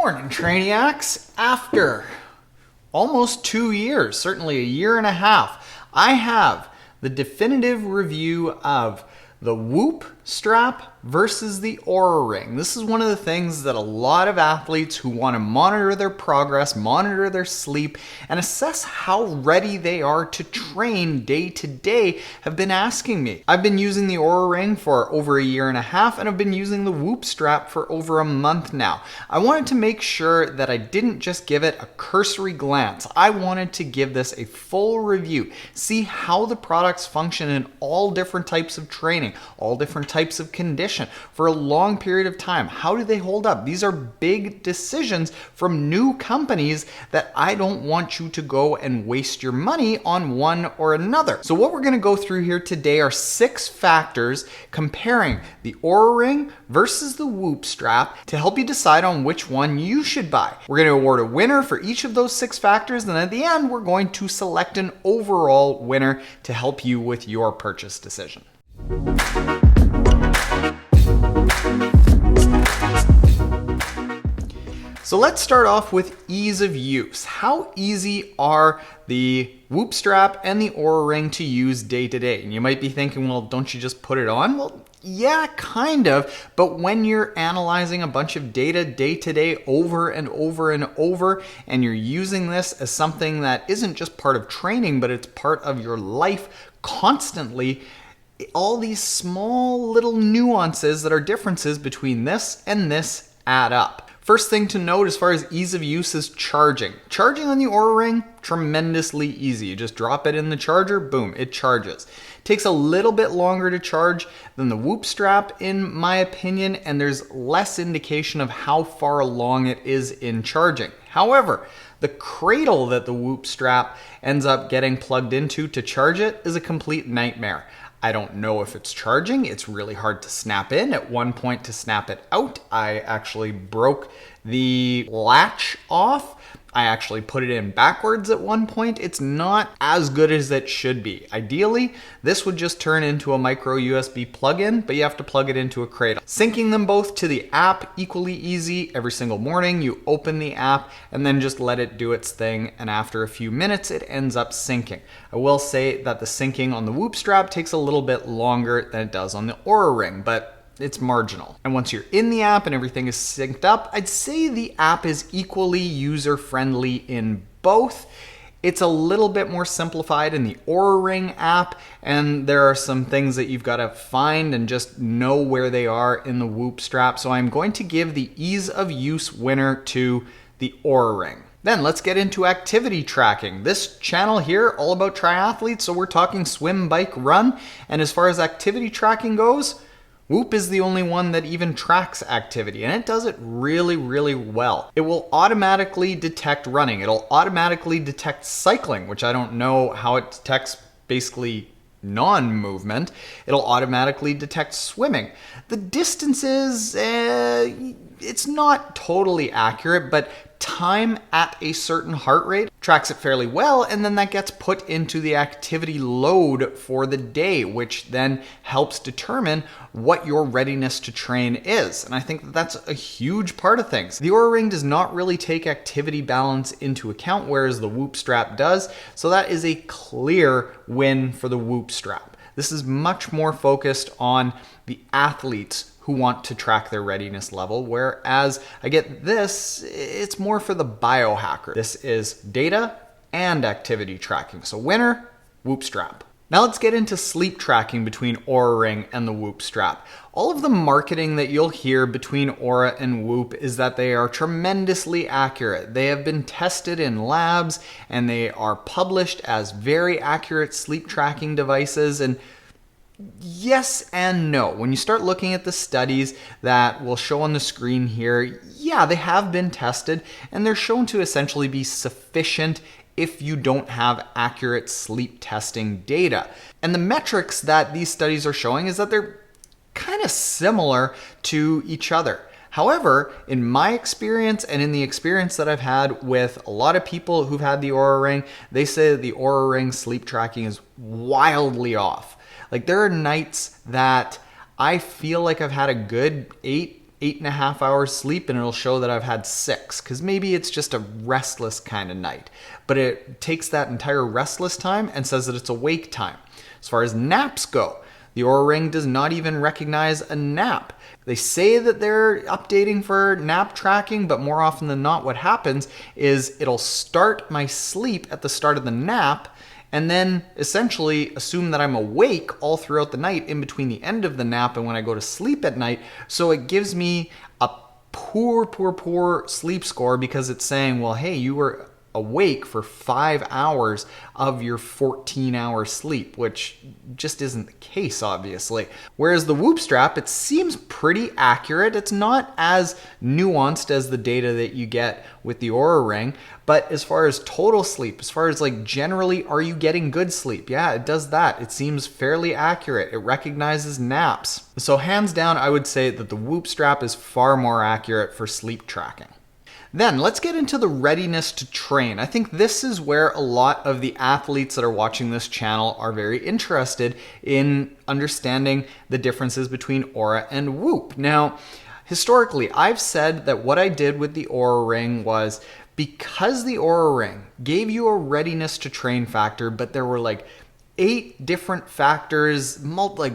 Morning, Trainiacs. After almost 2 years, certainly a year and a half, I have the definitive review of the Whoop strap versus the Oura Ring. This is one of the things that a lot of athletes who want to monitor their progress, monitor their sleep, and assess how ready they are to train day to day have been asking me. I've been using the Oura Ring for over a year and a half, and I've been using the Whoop strap for over a month now. I wanted to make sure that I didn't just give it a cursory glance. I wanted to give this a full review, see how the products function in all different types of training, all different types of condition for a long period of time. How do they hold up? These are big decisions from new companies that I don't want you to go and waste your money on one or another. So what we're going to go through here today are 6 factors comparing the Oura Ring versus the Whoop strap to help you decide on which one you should buy. We're going to award a winner for each of those 6 factors, and at the end we're going to select an overall winner to help you with your purchase decision. So let's start off with ease of use. How easy are the Whoop strap and the Oura Ring to use day to day? And you might be thinking, well, don't you just put it on? Well, yeah, kind of. But when you're analyzing a bunch of data day to day over and over and over, and you're using this as something that isn't just part of training, but it's part of your life constantly, all these small little nuances that are differences between this and this add up. First thing to note as far as ease of use is charging. Charging on the Oura Ring, tremendously easy. You just drop it in the charger, boom, it charges. Takes a little bit longer to charge than the Whoop strap in my opinion, and there's less indication of how far along it is in charging. However, the cradle that the Whoop strap ends up getting plugged into to charge it is a complete nightmare. I don't know if it's charging. It's really hard to snap in. At one point to snap it out, I actually broke the latch off. I actually put it in backwards at one point. It's not as good as it should be. Ideally, this would just turn into a micro USB plug-in, but you have to plug it into a cradle. Syncing them both to the app, equally easy. Every single morning, you open the app and then just let it do its thing, and after a few minutes, it ends up syncing. I will say that the syncing on the Whoop strap takes a little bit longer than it does on the Oura Ring, but it's marginal. And once you're in the app and everything is synced up, I'd say the app is equally user-friendly in both. It's a little bit more simplified in the Oura Ring app, and there are some things that you've got to find and just know where they are in the Whoop strap. So I'm going to give the ease of use winner to the Oura Ring. Then let's get into activity tracking. This channel here, all about triathletes, so we're talking swim, bike, run. And as far as activity tracking goes, Whoop is the only one that even tracks activity, and it does it really, really well. It will automatically detect running. It'll automatically detect cycling, which I don't know how it detects basically non-movement. It'll automatically detect swimming. The distances, it's not totally accurate, but time at a certain heart rate tracks it fairly well, and then that gets put into the activity load for the day, which then helps determine what your readiness to train is. And I think that's a huge part of things. The Oura Ring does not really take activity balance into account, whereas the Whoop strap does, so that is a clear win for the Whoop strap. This is much more focused on the athletes who want to track their readiness level, whereas I get this, it's more for the biohacker. This is data and activity tracking. So winner, Whoop strap. Now let's get into sleep tracking between Oura Ring and the Whoop strap. All of the marketing that you'll hear between Oura and Whoop is that they are tremendously accurate. They have been tested in labs and they are published as very accurate sleep tracking devices, and yes and no. When you start looking at the studies that will show on the screen here, yeah, they have been tested and they're shown to essentially be sufficient if you don't have accurate sleep testing data. And the metrics that these studies are showing is that they're kind of similar to each other. However, in my experience and in the experience that I've had with a lot of people who've had the Oura Ring, they say that the Oura Ring sleep tracking is wildly off. Like, there are nights that I feel like I've had a good 8, 8.5 hours sleep and it'll show that I've had 6, because maybe it's just a restless kind of night. But it takes that entire restless time and says that it's awake time. As far as naps go, the Oura Ring does not even recognize a nap. They say that they're updating for nap tracking, but more often than not, what happens is it'll start my sleep at the start of the nap and then essentially assume that I'm awake all throughout the night in between the end of the nap and when I go to sleep at night. So it gives me a poor sleep score because it's saying, well, hey, you were awake for 5 hours of your 14-hour sleep, which just isn't the case, obviously. Whereas the Whoop strap, it seems pretty accurate. It's not as nuanced as the data that you get with the Oura Ring, but as far as total sleep, as far as like generally, are you getting good sleep? Yeah, it does that. It seems fairly accurate. It recognizes naps. So hands down, I would say that the Whoop strap is far more accurate for sleep tracking. Then let's get into the readiness to train. I think this is where a lot of the athletes that are watching this channel are very interested in understanding the differences between Oura and Whoop. Now, historically, I've said that what I did with the Oura Ring was because the Oura Ring gave you a readiness to train factor, but there were like 8 different factors, like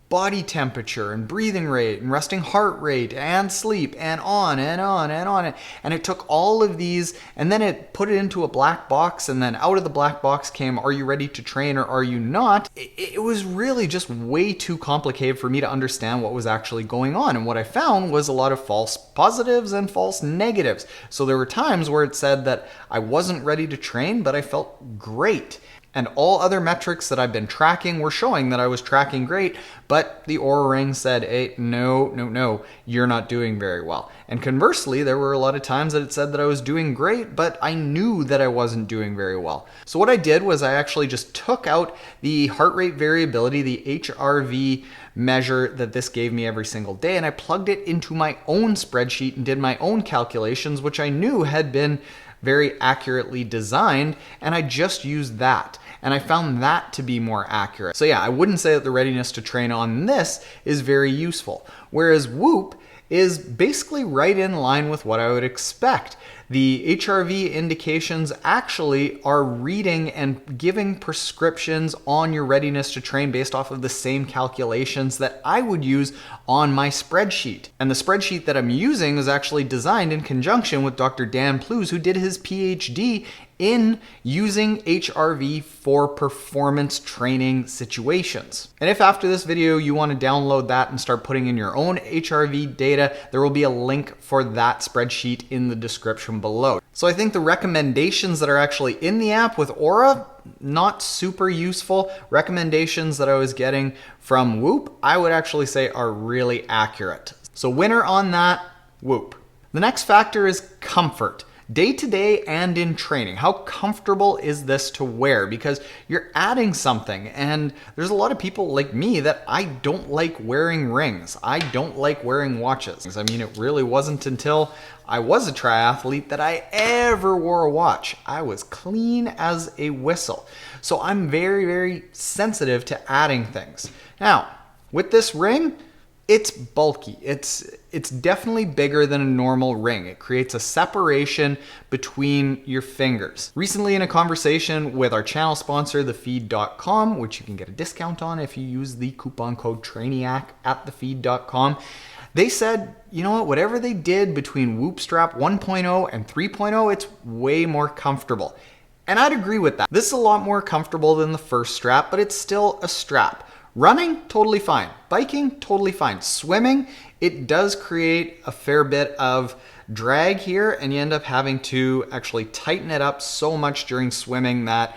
body temperature and breathing rate and resting heart rate and sleep and on and on and on. And it took all of these and then it put it into a black box, and then out of the black box came, are you ready to train or are you not? It was really just way too complicated for me to understand what was actually going on. And what I found was a lot of false positives and false negatives. So there were times where it said that I wasn't ready to train, but I felt great. And all other metrics that I've been tracking were showing that I was tracking great, but the Oura Ring said, hey, no, you're not doing very well. And conversely, there were a lot of times that it said that I was doing great, but I knew that I wasn't doing very well. So what I did was I actually just took out the heart rate variability, the HRV measure that this gave me every single day, and I plugged it into my own spreadsheet and did my own calculations, which I knew had been very accurately designed, and I just used that. And I found that to be more accurate. So yeah, I wouldn't say that the readiness to train on this is very useful. Whereas Whoop is basically right in line with what I would expect. The HRV indications actually are reading and giving prescriptions on your readiness to train based off of the same calculations that I would use on my spreadsheet. And the spreadsheet that I'm using is actually designed in conjunction with Dr. Dan Plews, who did his PhD in using HRV for performance training situations. And if after this video you want to download that and start putting in your own HRV data, there will be a link for that spreadsheet in the description below. So I think the recommendations that are actually in the app with Oura, not super useful. Recommendations that I was getting from Whoop, I would actually say are really accurate. So winner on that, Whoop. The next factor is comfort. Day to day and in training, how comfortable is this to wear? Because you're adding something, and there's a lot of people like me that I don't like wearing rings. I don't like wearing watches. I mean, it really wasn't until I was a triathlete that I ever wore a watch. I was clean as a whistle. So I'm very sensitive to adding things. Now, with this ring, it's bulky. It's definitely bigger than a normal ring. It creates a separation between your fingers. Recently, in a conversation with our channel sponsor, thefeed.com, which you can get a discount on if you use the coupon code TRAINIAC at thefeed.com, they said, you know what, whatever they did between Whoop Strap 1.0 and 3.0, it's way more comfortable. And I'd agree with that. This is a lot more comfortable than the first strap, but it's still a strap. Running, totally fine. Biking, totally fine. Swimming, it does create a fair bit of drag here, and you end up having to actually tighten it up so much during swimming that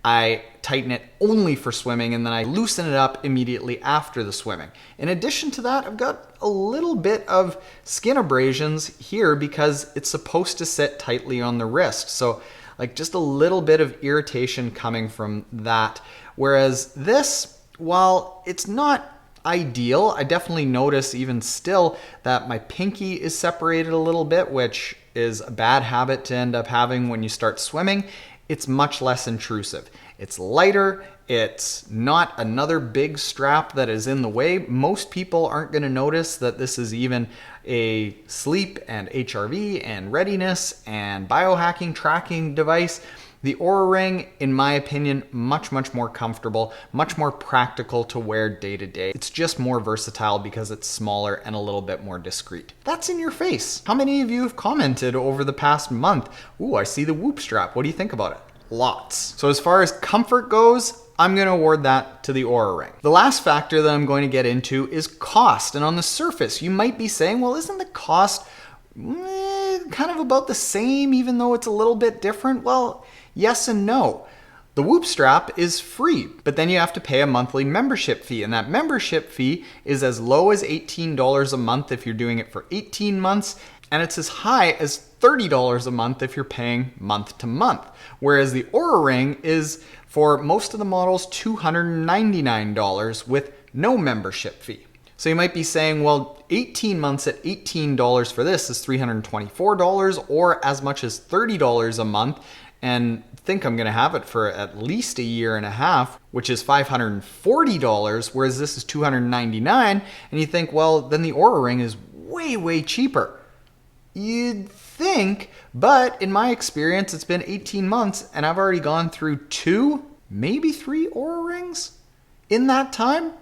I tighten it only for swimming, and then I loosen it up immediately after the swimming. In addition to that, I've got a little bit of skin abrasions here because it's supposed to sit tightly on the wrist. So like just a little bit of irritation coming from that. Whereas this, while it's not ideal, I definitely notice even still that my pinky is separated a little bit, which is a bad habit to end up having when you start swimming. It's much less intrusive. It's lighter. It's not another big strap that is in the way. Most people aren't going to notice that this is even a sleep and HRV and readiness and biohacking tracking device, the Oura Ring, in my opinion, much more comfortable, much more practical to wear day to day. It's just more versatile because it's smaller and a little bit more discreet. That's in your face. How many of you have commented over the past month, "Ooh, I see the Whoop strap. What do you think about it?" Lots. So as far as comfort goes, I'm going to award that to the Oura Ring. The last factor that I'm going to get into is cost. And on the surface, you might be saying, well, isn't the cost kind of about the same even though it's a little bit different? Well, yes and no. The Whoop strap is free, but then you have to pay a monthly membership fee, and that membership fee is as low as $18 a month if you're doing it for 18 months, and it's as high as $30 a month if you're paying month to month. Whereas the Oura Ring is, for most of the models, $299 with no membership fee. So you might be saying, well, 18 months at $18 for this is $324, or as much as $30 a month, and think I'm gonna have it for at least a year and a half, which is $540, whereas this is $299, and you think, well, then the Oura Ring is way cheaper. You'd think, but in my experience, it's been 18 months, and I've already gone through 2, maybe 3 Oura Rings in that time.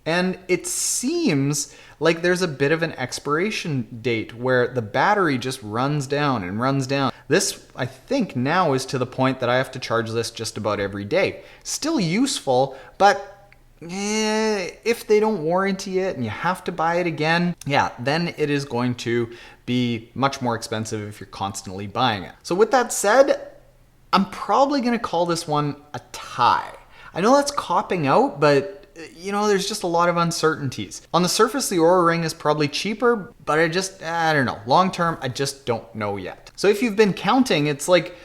And it seems like there's a bit of an expiration date where the battery just runs down and runs down. This, I think, now is to the point that I have to charge this just about every day. Still useful, but if they don't warranty it and you have to buy it again, yeah, then it is going to be much more expensive if you're constantly buying it. So with that said, I'm probably going to call this one a tie. I know that's copping out, but you know, there's just a lot of uncertainties. On the surface, the Oura Ring is probably cheaper, but I don't know. Long term, I just don't know yet. So if you've been counting, it's like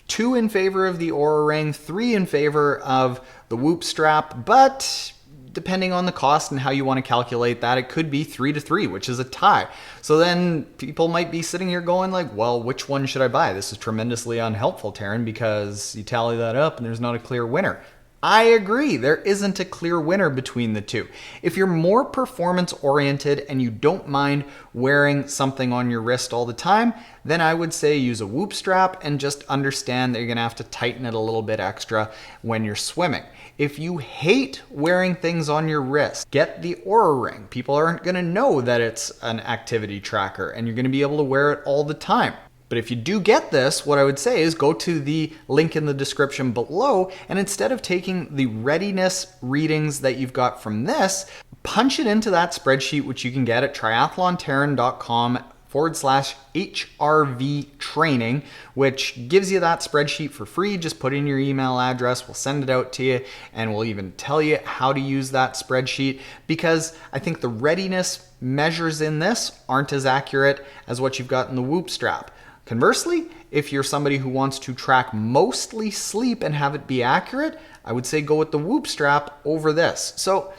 2 in favor of the Oura Ring, 3 in favor of the Whoop strap, but depending on the cost and how you want to calculate that, it could be 3-3, which is a tie. So then people might be sitting here going like, well, which one should I buy? This is tremendously unhelpful, Taryn, because you tally that up and there's not a clear winner. I agree, there isn't a clear winner between the two. If you're more performance oriented and you don't mind wearing something on your wrist all the time, then I would say use a Whoop strap and just understand that you're gonna have to tighten it a little bit extra when you're swimming. If you hate wearing things on your wrist, get the Oura Ring. People aren't gonna know that it's an activity tracker and you're gonna be able to wear it all the time. But if you do get this, what I would say is go to the link in the description below, and instead of taking the readiness readings that you've got from this, punch it into that spreadsheet, which you can get at triathlontaryn.com/HRV training, which gives you that spreadsheet for free. Just put in your email address, we'll send it out to you, and we'll even tell you how to use that spreadsheet, because I think the readiness measures in this aren't as accurate as what you've got in the Whoop strap. Conversely, if you're somebody who wants to track mostly sleep and have it be accurate, I would say go with the Whoop strap over this. So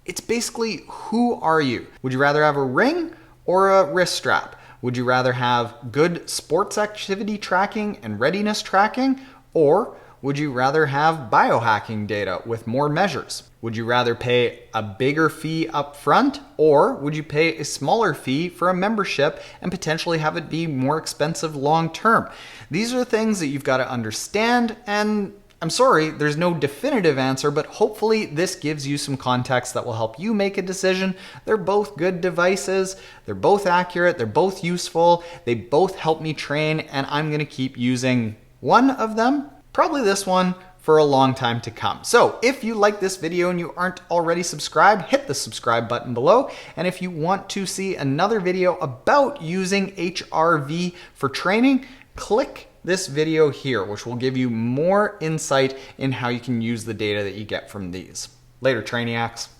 it's basically, who are you? Would you rather have a ring or a wrist strap? Would you rather have good sports activity tracking and readiness tracking? Or would you rather have biohacking data with more measures? Would you rather pay a bigger fee up front, or would you pay a smaller fee for a membership and potentially have it be more expensive long term? These are things that you've got to understand, and I'm sorry, there's no definitive answer, but hopefully this gives you some context that will help you make a decision. They're both good devices, they're both accurate, they're both useful, they both help me train, and I'm gonna keep using one of them, probably this one, for a long time to come. So if you like this video and you aren't already subscribed, hit the subscribe button below. And if you want to see another video about using HRV for training, click this video here, which will give you more insight in how you can use the data that you get from these. Later, Trainiacs.